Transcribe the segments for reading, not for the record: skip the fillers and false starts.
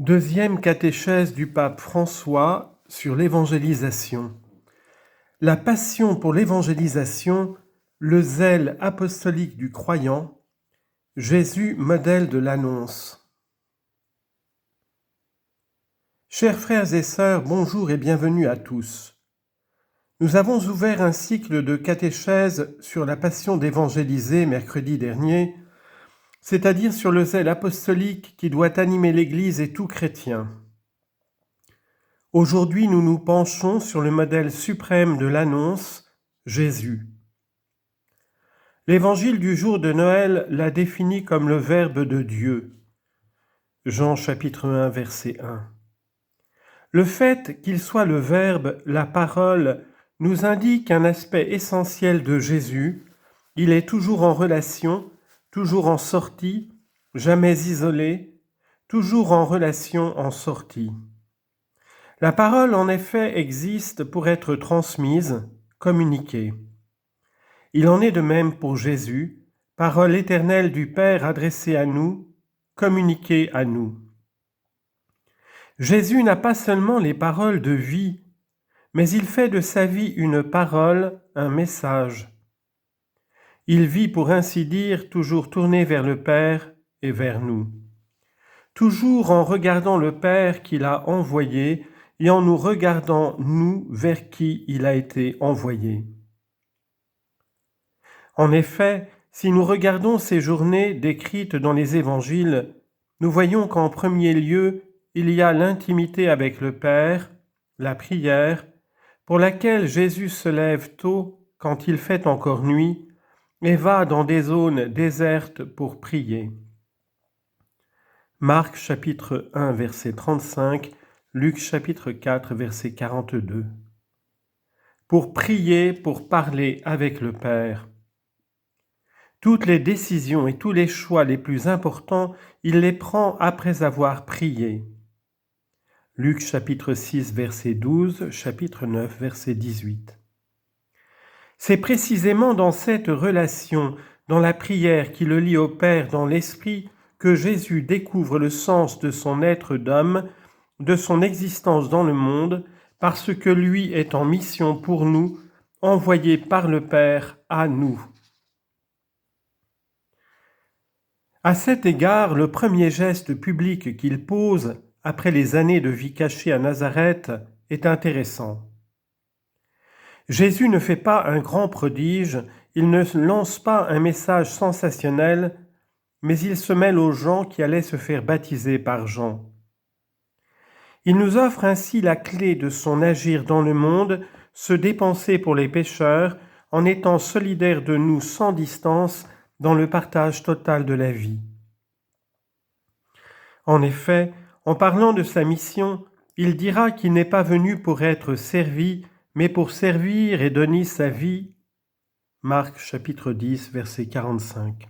Deuxième catéchèse du pape François sur l'évangélisation. La passion pour l'évangélisation, le zèle apostolique du croyant, Jésus modèle de l'annonce. Chers frères et sœurs, bonjour et bienvenue à tous. Nous avons ouvert un cycle de catéchèses sur la passion d'évangéliser mercredi dernier, c'est-à-dire sur le zèle apostolique qui doit animer l'Église et tout chrétien. Aujourd'hui, nous nous penchons sur le modèle suprême de l'annonce, Jésus. L'évangile du jour de Noël l'a défini comme le Verbe de Dieu. Jean chapitre 1, verset 1. Le fait qu'il soit le Verbe, la parole, nous indique un aspect essentiel de Jésus. Il est toujours en relation, toujours en sortie, jamais isolé, toujours en relation, en sortie. La parole, en effet, existe pour être transmise, communiquée. Il en est de même pour Jésus, parole éternelle du Père adressée à nous, communiquée à nous. Jésus n'a pas seulement les paroles de vie, mais il fait de sa vie une parole, un message. Il vit, pour ainsi dire, toujours tourné vers le Père et vers nous. Toujours en regardant le Père qu'il a envoyé et en nous regardant, nous, vers qui il a été envoyé. En effet, si nous regardons ces journées décrites dans les évangiles, nous voyons qu'en premier lieu, il y a l'intimité avec le Père, la prière, pour laquelle Jésus se lève tôt quand il fait encore nuit et va dans des zones désertes pour prier. Marc chapitre 1 verset 35, Luc chapitre 4 verset 42. Pour prier, pour parler avec le Père. Toutes les décisions et tous les choix les plus importants, il les prend après avoir prié. Luc chapitre 6 verset 12, chapitre 9 verset 18. C'est précisément dans cette relation, dans la prière qui le lie au Père dans l'esprit, que Jésus découvre le sens de son être d'homme, de son existence dans le monde, parce que lui est en mission pour nous, envoyé par le Père à nous. À cet égard, le premier geste public qu'il pose, après les années de vie cachée à Nazareth, est intéressant. Jésus ne fait pas un grand prodige, il ne lance pas un message sensationnel, mais il se mêle aux gens qui allaient se faire baptiser par Jean. Il nous offre ainsi la clé de son agir dans le monde, se dépenser pour les pécheurs, en étant solidaire de nous sans distance dans le partage total de la vie. En effet, en parlant de sa mission, il dira qu'il n'est pas venu pour être servi, mais pour servir et donner sa vie. Marc chapitre 10, verset 45.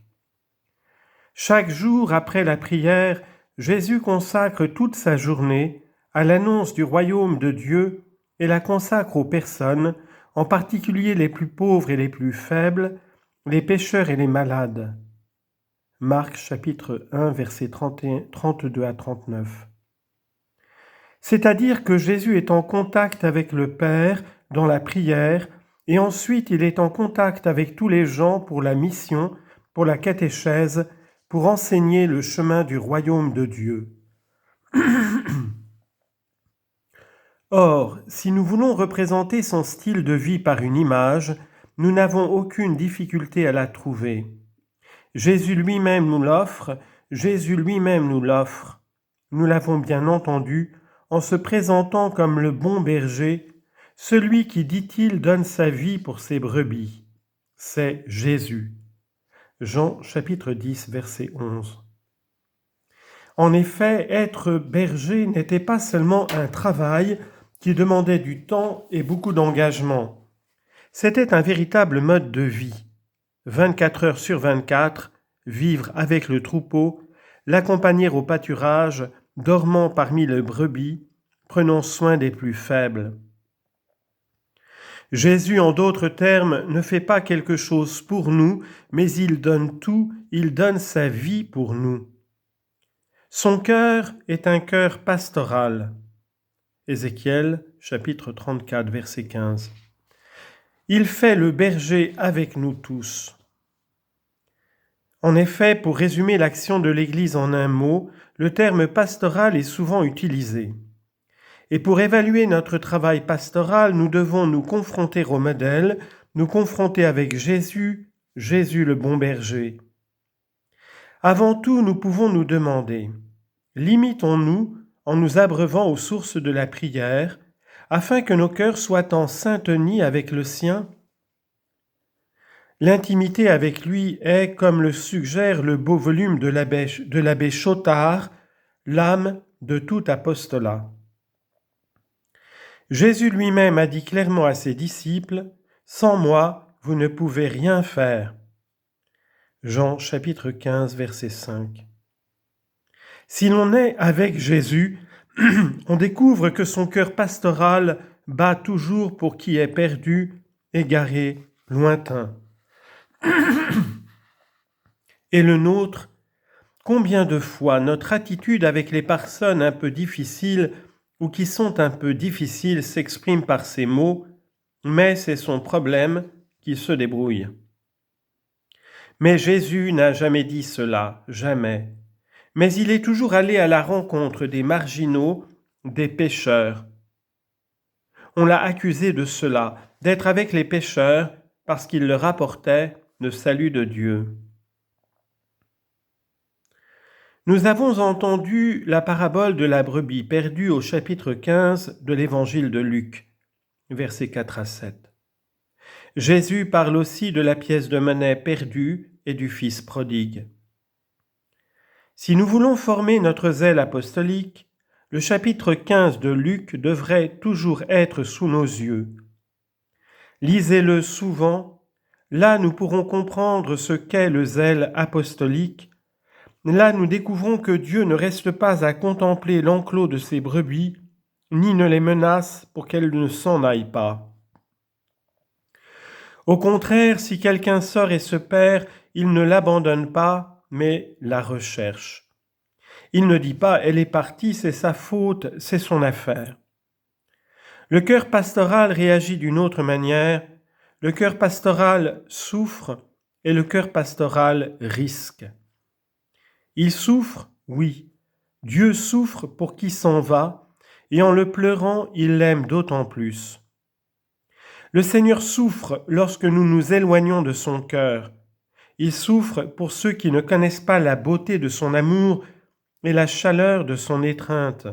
Chaque jour après la prière, Jésus consacre toute sa journée à l'annonce du royaume de Dieu et la consacre aux personnes, en particulier les plus pauvres et les plus faibles, les pécheurs et les malades. Marc chapitre 1, versets 32 à 39. C'est-à-dire que Jésus est en contact avec le Père dans la prière et ensuite il est en contact avec tous les gens pour la mission, pour la catéchèse, pour enseigner le chemin du royaume de Dieu. Or, si nous voulons représenter son style de vie par une image, nous n'avons aucune difficulté à la trouver. Jésus lui-même nous l'offre, Nous l'avons bien entendu, en se présentant comme le bon berger, celui qui, dit-il, donne sa vie pour ses brebis. C'est Jésus. Jean chapitre 10, verset 11. En effet, être berger n'était pas seulement un travail qui demandait du temps et beaucoup d'engagement. C'était un véritable mode de vie. 24 heures sur 24, vivre avec le troupeau, l'accompagner au pâturage, dormant parmi les brebis, prenant soin des plus faibles. Jésus, en d'autres termes, ne fait pas quelque chose pour nous, mais il donne tout, il donne sa vie pour nous. Son cœur est un cœur pastoral. Ézéchiel, chapitre 34, verset 15. Il fait le berger avec nous tous. En effet, pour résumer l'action de l'Église en un mot, le terme pastoral est souvent utilisé. Et pour évaluer notre travail pastoral, nous devons nous confronter au modèle, nous confronter avec Jésus, Jésus le bon berger. Avant tout, nous pouvons nous demander, limitons-nous en nous abreuvant aux sources de la prière, afin que nos cœurs soient en syntonie avec le sien? L'intimité avec lui est, comme le suggère le beau volume de l'abbé Chotard, l'âme de tout apostolat. Jésus lui-même a dit clairement à ses disciples, « Sans moi, vous ne pouvez rien faire. » Jean chapitre 15, verset 5. Si l'on est avec Jésus, on découvre que son cœur pastoral bat toujours pour qui est perdu, égaré, lointain. Et le nôtre, combien de fois notre attitude avec les personnes un peu difficiles ou qui sont un peu difficiles s'exprime par ces mots, mais c'est son problème qui se débrouille. Mais Jésus n'a jamais dit cela, jamais. Mais il est toujours allé à la rencontre des marginaux, des pécheurs. On l'a accusé de cela, d'être avec les pécheurs parce qu'il leur apportait le salut de Dieu. Nous avons entendu la parabole de la brebis perdue au chapitre 15 de l'évangile de Luc, versets 4 à 7. Jésus parle aussi de la pièce de monnaie perdue et du fils prodigue. Si nous voulons former notre zèle apostolique, le chapitre 15 de Luc devrait toujours être sous nos yeux. Lisez-le souvent, là nous pourrons comprendre ce qu'est le zèle apostolique. Là nous découvrons que Dieu ne reste pas à contempler l'enclos de ses brebis, ni ne les menace pour qu'elles ne s'en aillent pas. Au contraire, si quelqu'un sort et se perd, il ne l'abandonne pas, mais la recherche. Il ne dit pas « elle est partie, c'est sa faute, c'est son affaire ». Le cœur pastoral réagit d'une autre manière. Le cœur pastoral souffre et le cœur pastoral risque. Il souffre, oui. Dieu souffre pour qui s'en va, et en le pleurant, il l'aime d'autant plus. Le Seigneur souffre lorsque nous nous éloignons de son cœur. Il souffre pour ceux qui ne connaissent pas la beauté de son amour et la chaleur de son étreinte.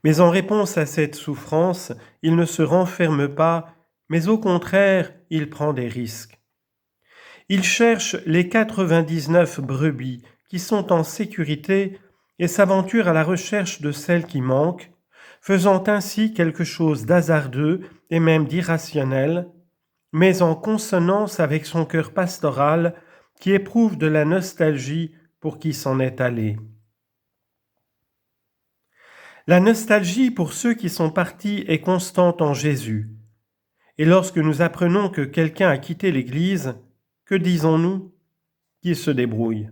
Mais en réponse à cette souffrance, il ne se renferme pas, mais au contraire, il prend des risques. Il cherche les 99 brebis qui sont en sécurité et s'aventure à la recherche de celles qui manquent, faisant ainsi quelque chose d'hasardeux et même d'irrationnel, mais en consonance avec son cœur pastoral qui éprouve de la nostalgie pour qui s'en est allé. La nostalgie pour ceux qui sont partis est constante en Jésus. Et lorsque nous apprenons que quelqu'un a quitté l'Église, que disons-nous? Qu'il se débrouille.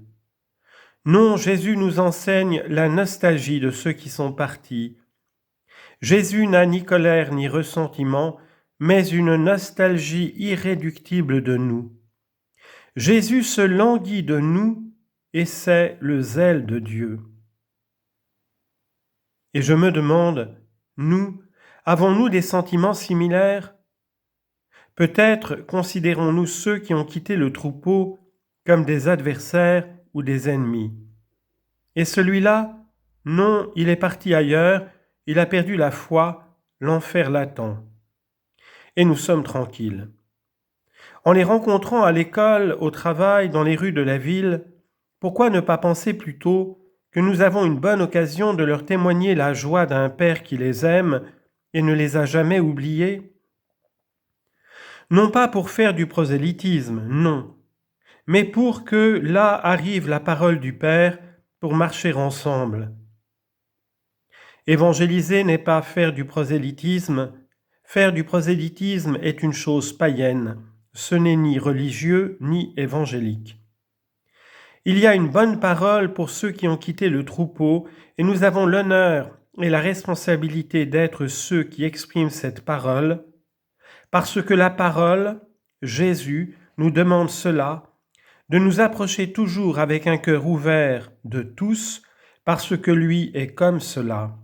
Non, Jésus nous enseigne la nostalgie de ceux qui sont partis. Jésus n'a ni colère ni ressentiment, mais une nostalgie irréductible de nous. Jésus se languit de nous et c'est le zèle de Dieu. Et je me demande, nous, avons-nous des sentiments similaires? Peut-être considérons-nous ceux qui ont quitté le troupeau comme des adversaires ou des ennemis. Et celui-là, non, il est parti ailleurs, il a perdu la foi, l'enfer l'attend. Et nous sommes tranquilles. En les rencontrant à l'école, au travail, dans les rues de la ville, pourquoi ne pas penser plutôt que nous avons une bonne occasion de leur témoigner la joie d'un Père qui les aime et ne les a jamais oubliés? Non pas pour faire du prosélytisme, non, mais pour que là arrive la parole du Père pour marcher ensemble. Évangéliser n'est pas faire du prosélytisme est une chose païenne, ce n'est ni religieux ni évangélique. Il y a une bonne parole pour ceux qui ont quitté le troupeau, et nous avons l'honneur et la responsabilité d'être ceux qui expriment cette parole, parce que la parole, Jésus, nous demande cela, de nous approcher toujours avec un cœur ouvert de tous, parce que lui est comme cela.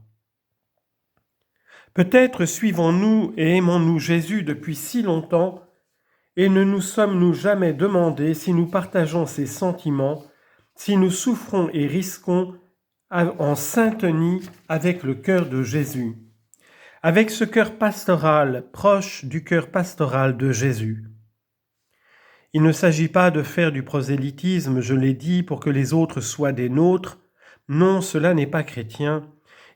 Peut-être suivons-nous et aimons-nous Jésus depuis si longtemps, et ne nous sommes-nous jamais demandé si nous partageons ses sentiments, si nous souffrons et risquons en syntonie avec le cœur de Jésus, avec ce cœur pastoral proche du cœur pastoral de Jésus. Il ne s'agit pas de faire du prosélytisme, je l'ai dit, pour que les autres soient des nôtres. Non, cela n'est pas chrétien.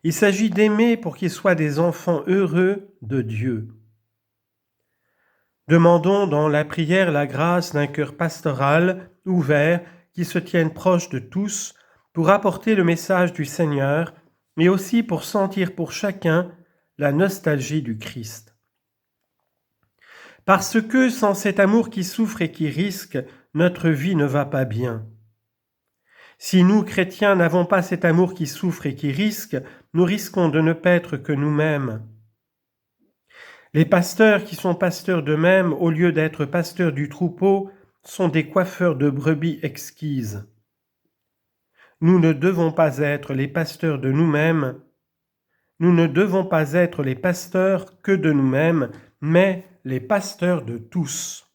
Il s'agit d'aimer pour qu'ils soient des enfants heureux de Dieu. Demandons dans la prière la grâce d'un cœur pastoral, ouvert, qui se tienne proche de tous, pour apporter le message du Seigneur, mais aussi pour sentir pour chacun la nostalgie du Christ. Parce que sans cet amour qui souffre et qui risque, notre vie ne va pas bien. Si nous, chrétiens, n'avons pas cet amour qui souffre et qui risque, nous risquons de ne pas être que nous-mêmes. Les pasteurs qui sont pasteurs d'eux-mêmes, au lieu d'être pasteurs du troupeau, sont des coiffeurs de brebis exquises. Nous ne devons pas être les pasteurs de nous-mêmes. Nous ne devons pas être les pasteurs que de nous-mêmes, mais les pasteurs de tous.